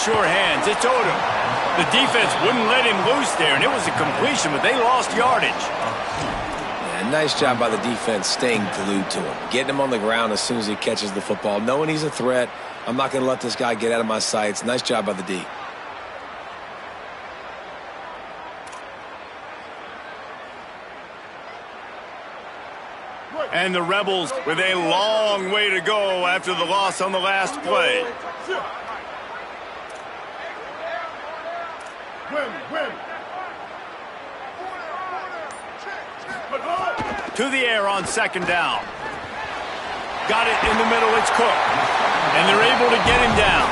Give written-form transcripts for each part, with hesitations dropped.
sure hands. It's Odom. The defense wouldn't let him loose there, and it was a completion, but they lost yardage. Yeah, nice job by the defense staying glued to him, getting him on the ground as soon as he catches the football, knowing he's a threat. I'm not going to let this guy get out of my sights. Nice job by the D. And the Rebels with a long way to go after the loss on the last play. To the air on second down. Got it in the middle, it's Cook. And they're able to get him down.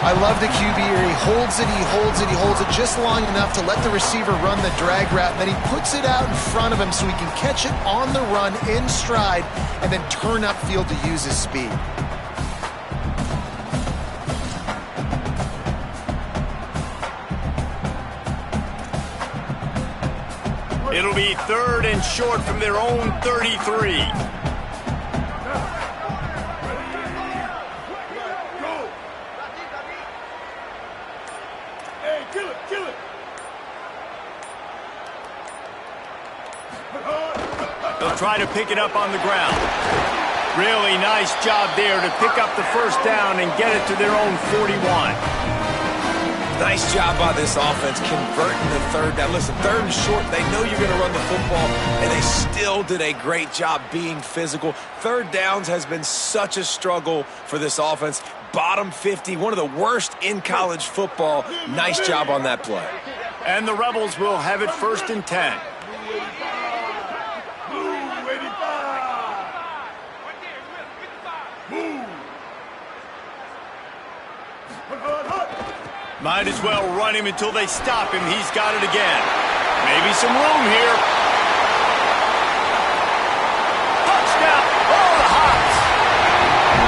I love the QB here. He holds it, he holds it, he holds it just long enough to let the receiver run the drag route. Then he puts it out in front of him so he can catch it on the run in stride and then turn upfield to use his speed. It'll be 3rd and short from their own 33. They'll try to pick it up on the ground. Really nice job there to pick up the first down and get it to their own 41. Nice job by this offense converting the third down. Listen, 3rd and short, they know you're going to run the football, and they still did a great job being physical. 3rd downs has been such a struggle for this offense. Bottom 50, one of the worst in college football. Nice job on that play. And the Rebels will have it 1st and 10. Might as well run him until they stop him. He's got it again. Maybe some room here. Touchdown! Oh, the Hawks!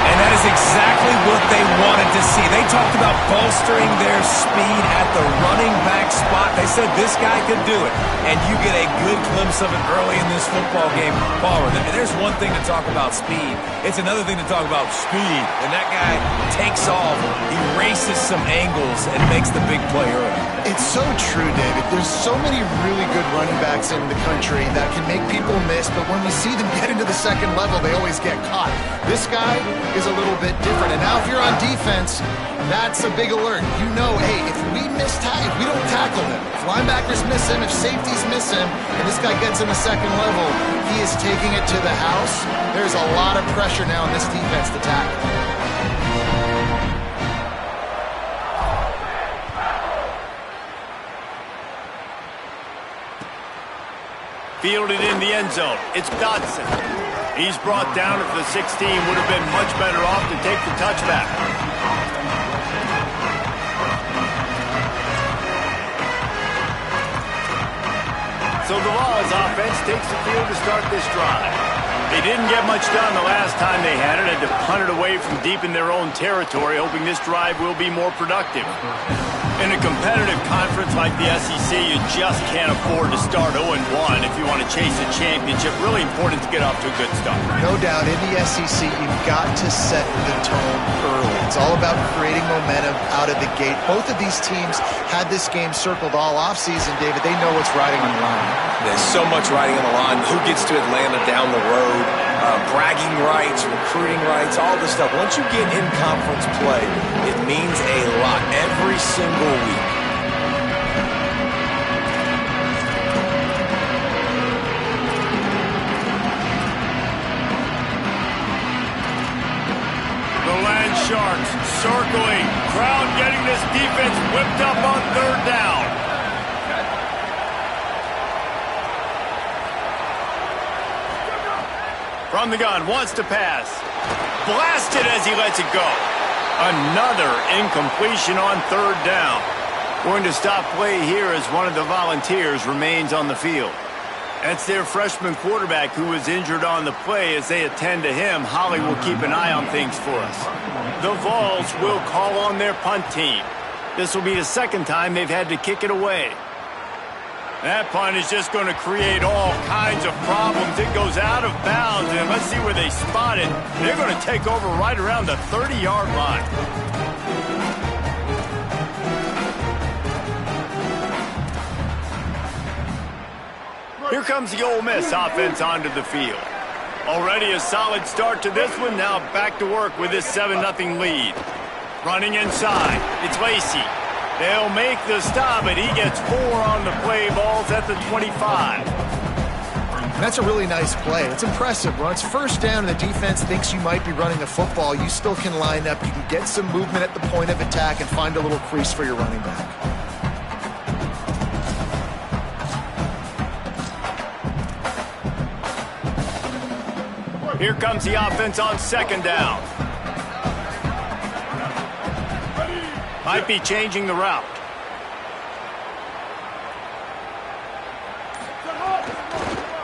And that is exactly what they wanted to see. They talked about bolstering their speed at the running back spot. They said this guy could do it. And you get a good glimpse of it early in this football game. Palmer, there's one thing to talk about speed. It's another thing to talk about speed. And that guy takes off, he races some angles, and makes the big play early. It's so true, David. There's so many really good running backs in the country that can make people miss, but when we see them get into the second level, they always get caught. This guy is a little bit different. And now if you're on defense, that's a big alert. You know, hey, if we don't tackle him, if linebackers miss him, if safeties miss him, and this guy gets in the second level, he is taking it to the house. There's a lot of pressure now on this defense to tackle. Fielded in the end zone. It's Dodson. He's brought down at the 16. Would have been much better off to take the touchback. So the Vols offense takes the field to start this drive. They didn't get much done the last time they had it. Had to punt it away from deep in their own territory, hoping this drive will be more productive. In a competitive conference like the SEC, you just can't afford to start 0-1 if you want to chase a championship. Really important to get off to a good start. No doubt, in the SEC, you've got to set the tone early. It's all about creating momentum out of the gate. Both of these teams had this game circled all offseason, David. They know what's riding on the line. There's so much riding on the line. Who gets to Atlanta down the road? Bragging rights, recruiting rights, all this stuff. Once you get in conference play, it means a lot every single week. The Land Sharks circling. Crowd getting this defense whipped up on 3rd down. From the gun, wants to pass. Blasted as he lets it go. Another incompletion on 3rd down. Going to stop play here as one of the Volunteers remains on the field. That's their freshman quarterback who was injured on the play. As they attend to him, Holly will keep an eye on things for us. The Vols will call on their punt team. This will be the 2nd time they've had to kick it away. That punt is just going to create all kinds of problems. It goes out of bounds, and let's see where they spot it. They're going to take over right around the 30-yard line. Here comes the Ole Miss offense onto the field. Already a solid start to this one. Now back to work with this 7-0 lead. Running inside, it's Lacey. They'll make the stop, but he gets 4 on the play. Ball's at the 25. And that's a really nice play. It's impressive. When it's first down and the defense thinks you might be running the football, you still can line up. You can get some movement at the point of attack and find a little crease for your running back. Here comes the offense on 2nd down. Might be changing the route.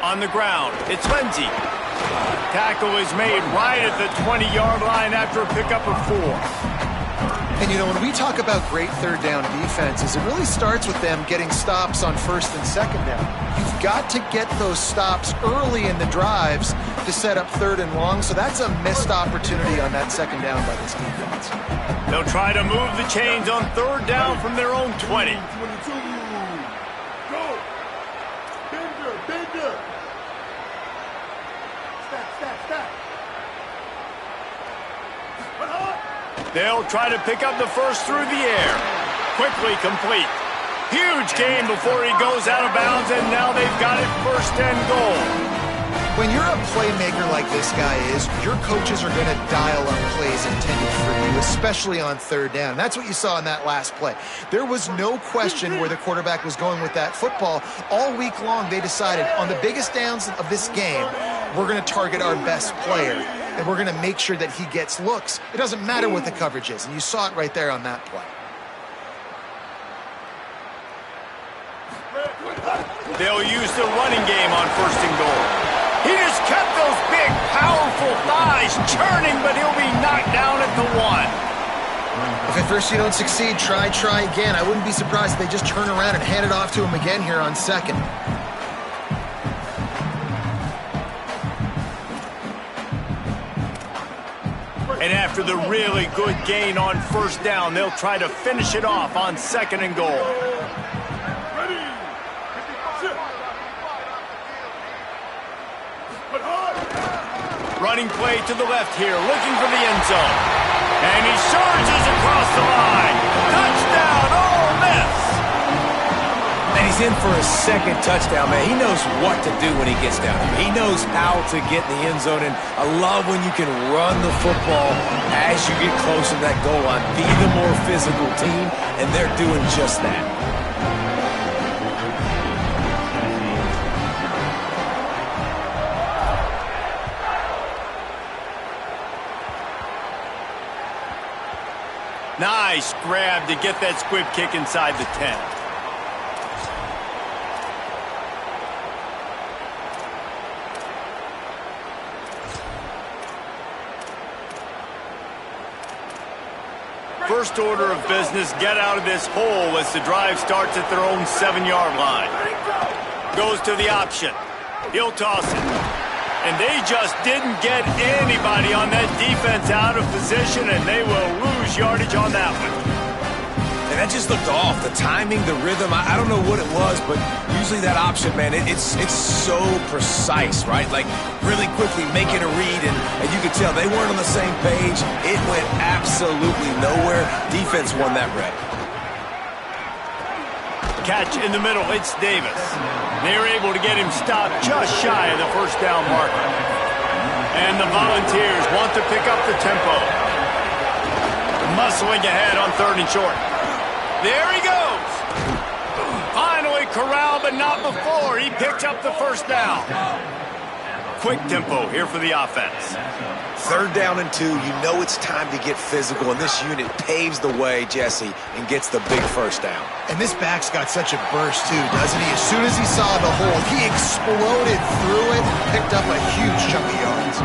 On the ground, it's Lindsey. Tackle is made right at the 20-yard line after a pickup of 4. And, you know, when we talk about great third down defenses, it really starts with them getting stops on 1st and 2nd down. You've got to get those stops early in the drives to set up 3rd and long, so that's a missed opportunity on that 2nd down by this defense. They'll try to move the chains on 3rd down from their own 20. Go! Bender! Stop! They'll try to pick up the first through the air. Quickly complete. Huge gain before he goes out of bounds, and now they've got it 1st and goal. When you're a playmaker like this guy is, your coaches are going to dial up plays intended for you, especially on 3rd down. That's what you saw in that last play. There was no question where the quarterback was going with that football. All week long, they decided on the biggest downs of this game, we're going to target our best player, and we're going to make sure that he gets looks. It doesn't matter what the coverage is, and you saw it right there on that play. They'll use the running game on 1st and goal. He just kept those big, powerful thighs churning, but he'll be knocked down at the 1. If at first you don't succeed, try again. I wouldn't be surprised if they just turn around and hand it off to him again here on 2nd. And after the really good gain on 1st down, they'll try to finish it off on 2nd and goal. Running play to the left here, looking for the end zone. And he surges across the line. Touchdown, Ole Miss! And he's in for a 2nd touchdown, man. He knows what to do when he gets down here. He knows how to get in the end zone, and I love when you can run the football as you get close to that goal line. Be the more physical team, and they're doing just that. Nice grab to get that squib kick inside the 10. First order of business, get out of this hole as the drive starts at their own 7-yard line. Goes to the option. He'll toss it. And they just didn't get anybody on that defense out of position, and they will lose yardage on that one. And that just looked off. The timing, the rhythm, I don't know what it was, but usually that option, man, it's so precise, right? Like, really quickly making a read, and you could tell they weren't on the same page. It went absolutely nowhere. Defense won that rep. Catch in the middle, it's Davis. They're able to get him stopped just shy of the 1st down marker. And the Volunteers want to pick up the tempo. Muscling ahead on 3rd and short. There he goes. Finally corralled, but not before. He picked up the 1st down. Quick tempo here for the offense. 3rd down and 2, you know it's time to get physical, and this unit paves the way, Jesse, and gets the big 1st down. And this back's got such a burst, too, doesn't he? As soon as he saw the hole, he exploded through it and picked up a huge chunk of yards.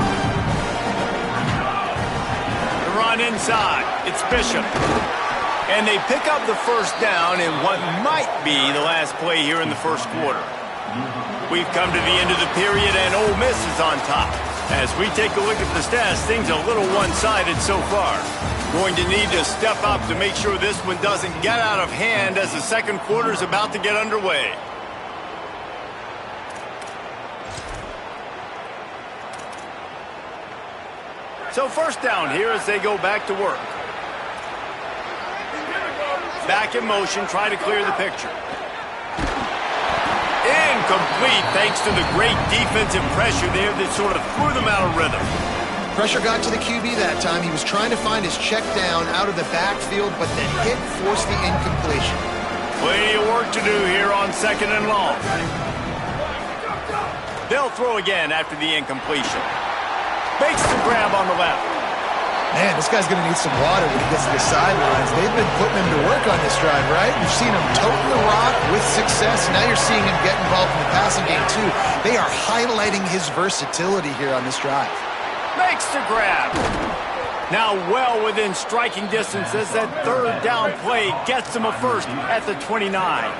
The run inside. It's Bishop. And they pick up the 1st down in what might be the last play here in the 1st quarter. We've come to the end of the period, and Ole Miss is on top. As we take a look at the stats, things are a little one-sided so far. Going to need to step up to make sure this one doesn't get out of hand as the 2nd quarter is about to get underway. So first down here as they go back to work. Back in motion, try to clear the picture. Incomplete thanks to the great defensive pressure there that sort of threw them out of rhythm. Pressure got to the QB that time. He was trying to find his check down out of the backfield, but the hit forced the incompletion. Plenty of work to do here on 2nd and long. They'll throw again after the incompletion. Makes the grab on the left. Man, this guy's going to need some water when he gets to the sidelines. They've been putting him to work on this drive, right? You've seen him toting the rock with success. Now you're seeing him get involved in the passing game, too. They are highlighting his versatility here on this drive. Makes the grab. Now well within striking distance as that third down play gets him a first at the 29.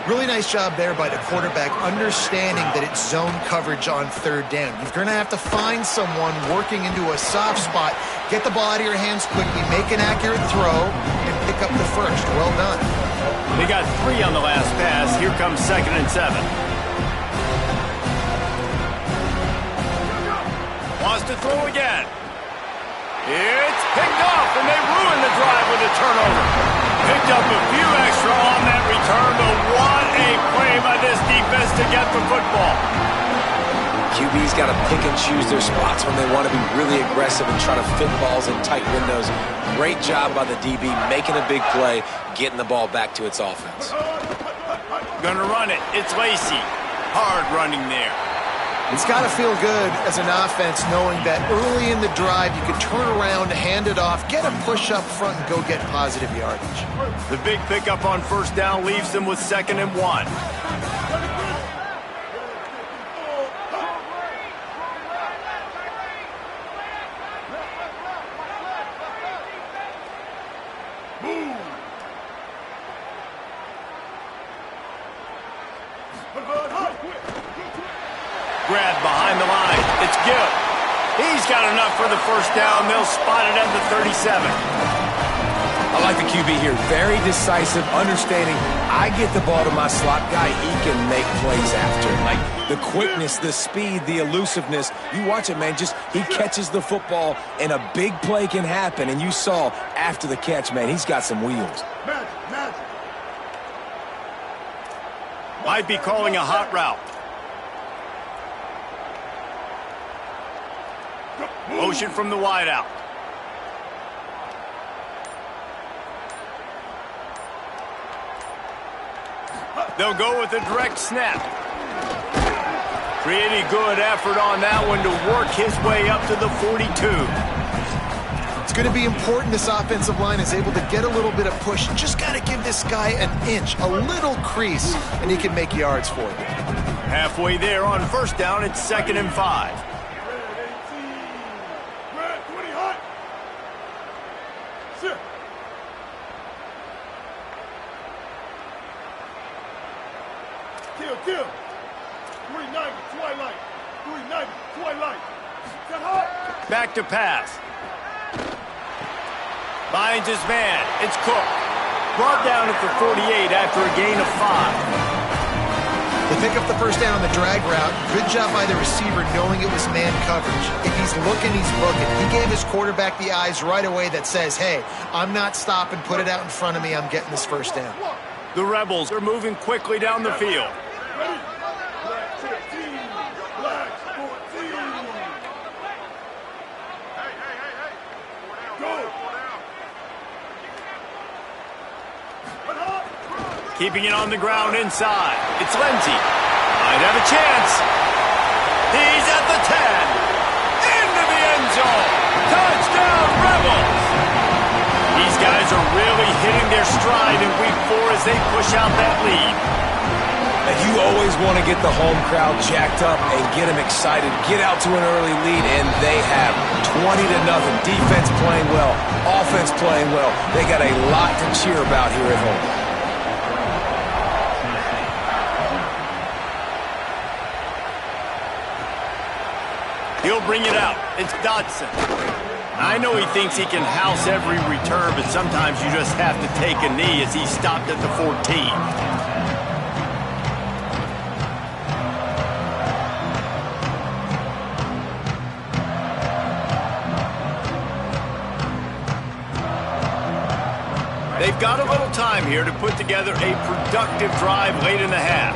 Really nice job there by the quarterback, understanding that it's zone coverage on third down. You're going to have to find someone working into a soft spot, get the ball out of your hands quickly, make an accurate throw, and pick up the first. Well done. They got 3 on the last pass. Here comes 2nd and 7. Wants to throw again. It's picked off, and they ruin the drive with a turnover. Picked up a few extra on that return, but what a play by this defense to get the football. QB's got to pick and choose their spots when they want to be really aggressive and try to fit balls in tight windows. Great job by the DB making a big play, getting the ball back to its offense. Gonna run it. It's Lacey. Hard running there. It's got to feel good as an offense knowing that early in the drive you can turn around, hand it off, get a push up front, and go get positive yardage. The big pickup on first down leaves them with 2nd and 1. Grab behind the line. It's Gill. He's got enough for the first down. They'll spot it at the 37. I like the QB here. Very decisive, understanding I get the ball to my slot guy, he can make plays after. Like the quickness, the speed, the elusiveness. You watch it, man. Just he catches the football and a big play can happen. And you saw after the catch, man, he's got some wheels. Might be calling a hot route. Motion from the wideout. They'll go with a direct snap. Pretty good effort on that one to work his way up to the 42. It's going to be important this offensive line is able to get a little bit of push. Just got to give this guy an inch, a little crease, and he can make yards for you. Halfway there on first down, it's 2nd and 5. Kill. 390, Twilight. Back to pass. Finds his man. It's Cook. Brought down at the 48 after a gain of 5. They pick up the first down on the drag route. Good job by the receiver knowing it was man coverage. If he's looking, he's booking. He gave his quarterback the eyes right away that says, hey, I'm not stopping. Put it out in front of me. I'm getting this first down. The Rebels are moving quickly down the field. Keeping it on the ground inside. It's Lindsey. Might have a chance. He's at the 10. Into the end zone. Touchdown, Rebels. These guys are really hitting their stride in week 4 as they push out that lead. And you always want to get the home crowd jacked up and get them excited. Get out to an early lead, and they have 20-0. Defense playing well. Offense playing well. They got a lot to cheer about here at home. He'll bring it out. It's Dotson. I know he thinks he can house every return, but sometimes you just have to take a knee as he stopped at the 14. got a little time here to put together a productive drive late in the half.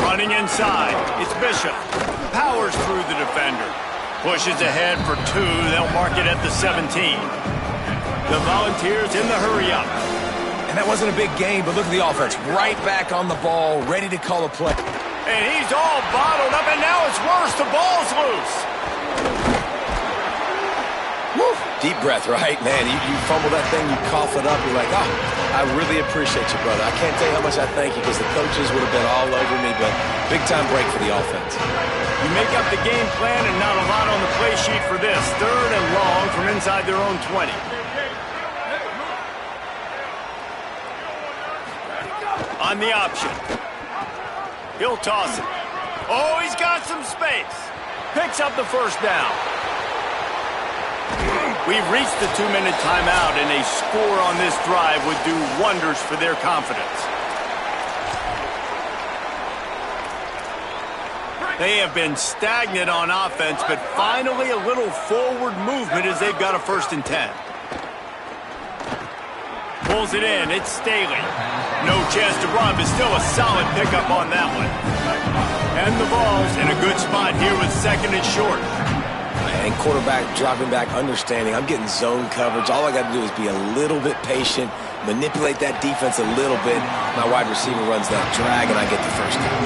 Running inside, it's Bishop. Powers through the defender. Pushes ahead for 2. They'll mark it at the 17. The Volunteers in the hurry-up. And that wasn't a big gain, but look at the offense. Right back on the ball, ready to call a play. And he's all bottled up, and now it's worse. The ball's loose. Woo. Deep breath, right? Man, you fumble that thing, you cough it up, you're like, oh, I really appreciate you, brother. I can't tell you how much I thank you because the coaches would have been all over me, but big-time break for the offense. You make up the game plan and not a lot on the play sheet for this. 3rd and long from inside their own 20. On the option. He'll toss it. Oh, he's got some space. Picks up the first down. We've reached the 2-minute timeout, and a score on this drive would do wonders for their confidence. They have been stagnant on offense, but finally a little forward movement as they've got a 1st and 10. Pulls it in. It's Staley. No chance to run, but still a solid pickup on that one. And the ball's in a good spot here with 2nd and short. And quarterback dropping back, understanding. I'm getting zone coverage. All I got to do is be a little bit patient, manipulate that defense a little bit. My wide receiver runs that drag, and I get the first down.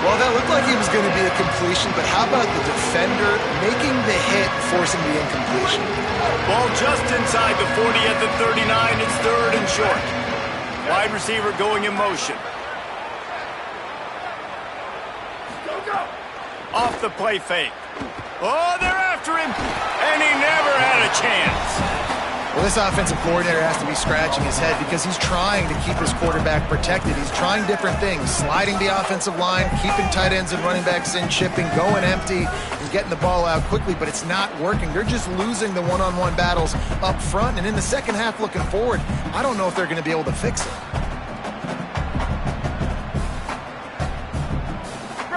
Well, that looked like it was going to be a completion, but how about the defender making the hit, forcing the incompletion? Ball just inside the 40 at the 39. It's 3rd and short. Wide receiver going in motion. Off the play fake. Oh, they're after him, and he never had a chance. Well, this offensive coordinator has to be scratching his head because he's trying to keep his quarterback protected. He's trying different things, sliding the offensive line, keeping tight ends and running backs in, chipping, going empty, and getting the ball out quickly, but it's not working. They're just losing the one-on-one battles up front, and in the second half looking forward, I don't know if they're going to be able to fix it.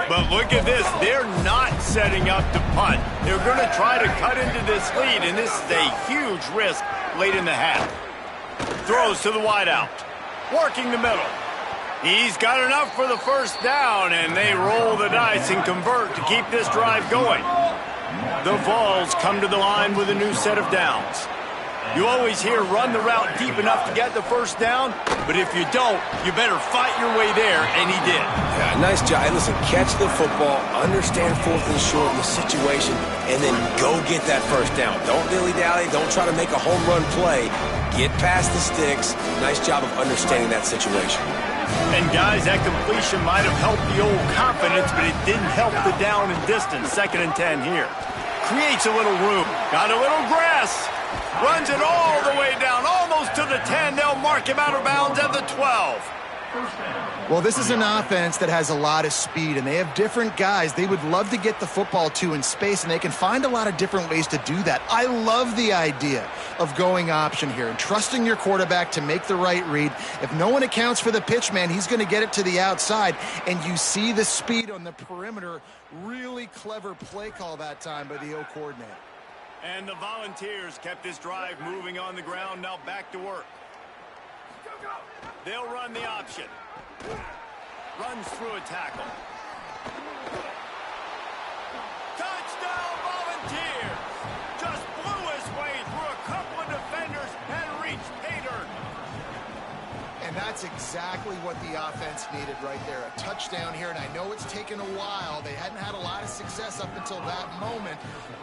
But look at this. They're not setting up to punt. They're going to try to cut into this lead, and this is a huge risk late in the half. Throws to the wideout. Working the middle. He's got enough for the first down, and they roll the dice and convert to keep this drive going. The Vols come to the line with a new set of downs. You always hear run the route deep enough to get the first down, but if you don't, you better fight your way there, and he did. Yeah, nice job. Hey, listen, catch the football, understand 4th and short in the situation, and then go get that first down. Don't dilly-dally. Don't try to make a home run play. Get past the sticks. Nice job of understanding that situation. And, guys, that completion might have helped the old confidence, but it didn't help the down and distance. 2nd and 10 here. Creates a little room. Got a little grass. Runs it all the way down, almost to the 10. They'll mark him out of bounds at the 12. Well, this is an offense that has a lot of speed, and they have different guys they would love to get the football to in space, and they can find a lot of different ways to do that. I love the idea of going option here and trusting your quarterback to make the right read. If no one accounts for the pitch, man, he's going to get it to the outside, and you see the speed on the perimeter. Really clever play call that time by the O coordinator. And the Volunteers kept this drive moving on the ground. Now back to work. They'll run the option. Runs through a tackle. Touchdown, Volunteers! Just blew his way through a couple of defenders and reached pay dirt. And that's exactly what the offense needed right there. A touchdown here, and I know it's taken a while. They hadn't had a lot of success up until that moment.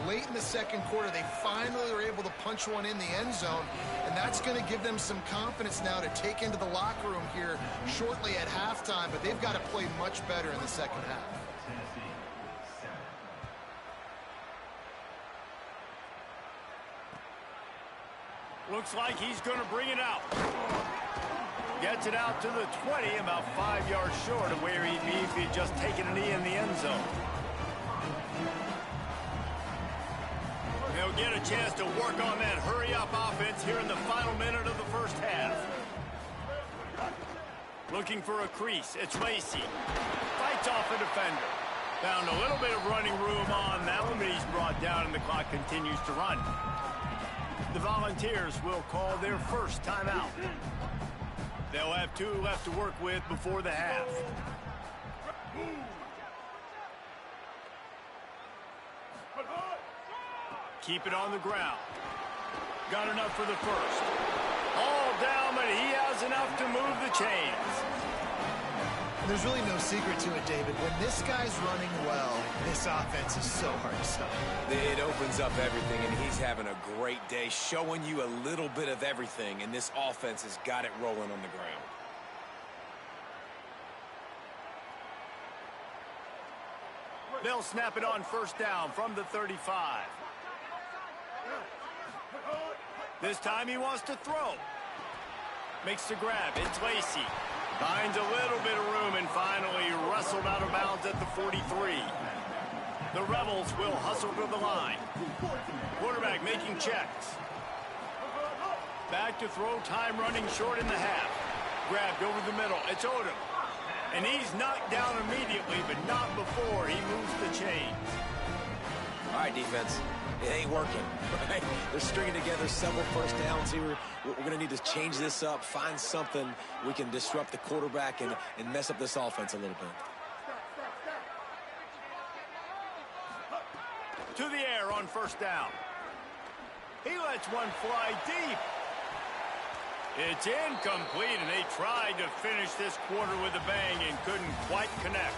Late in the second quarter, they finally were able to punch one in the end zone, and that's going to give them some confidence now to take into the locker room here shortly at halftime, but they've got to play much better in the second half. Looks like he's going to bring it out. Gets it out to the 20, about 5 yards short of where he'd be if he'd just taken a knee in the end zone. They'll get a chance to work on that hurry-up offense here in the final minute of the first half. Looking for a crease. It's Lacey. Fights off a defender. Found a little bit of running room on that one, but he's brought down and the clock continues to run. The Volunteers will call their first timeout. They'll have 2 left to work with before the half. Keep it on the ground. Got enough for the first. All down, but he has enough to move the chains. There's really no secret to it, David. When this guy's running well, this offense is so hard to stop. It opens up everything, and he's having a great day, showing you a little bit of everything, and this offense has got it rolling on the ground. They'll snap it on first down from the 35. This time he wants to throw. Makes the grab. It's Lacey. Finds a little bit of room and finally wrestled out of bounds at the 43. The Rebels will hustle to the line. Quarterback making checks. Back to throw, time running short in the half. Grabbed over the middle. It's Odom. And he's knocked down immediately, but not before he moves the chains. All right, defense. It ain't working, right? They're stringing together several first downs here. We're going to need to change this up, find something we can disrupt the quarterback and mess up this offense a little bit. To the air on first down. He lets one fly deep. It's incomplete, and they tried to finish this quarter with a bang and couldn't quite connect.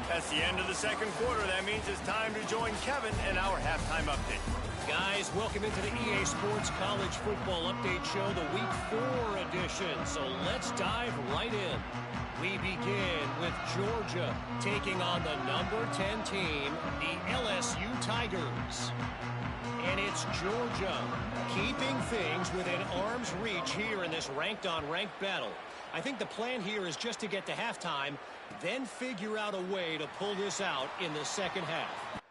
That's the end of the second quarter. That means it's time to join Kevin in our halftime update. Guys, welcome into the EA Sports College Football Update Show, the Week 4 edition. So let's dive right in. We begin with Georgia taking on the number 10 team, the LSU Tigers. And it's Georgia keeping things within arm's reach here in this ranked-on-ranked battle. I think the plan here is just to get to halftime, then figure out a way to pull this out in the second half.